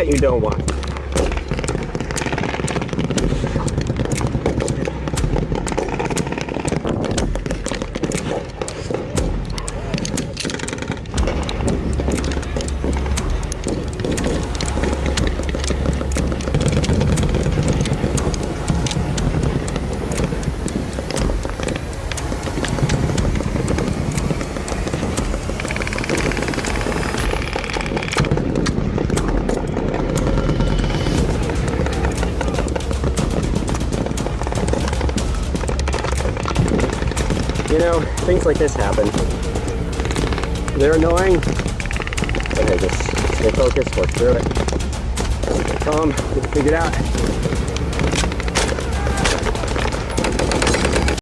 that you don't want. You know, things like this happen. They're annoying, but hey, just stay focused, work through it. Stay calm, get it figured out.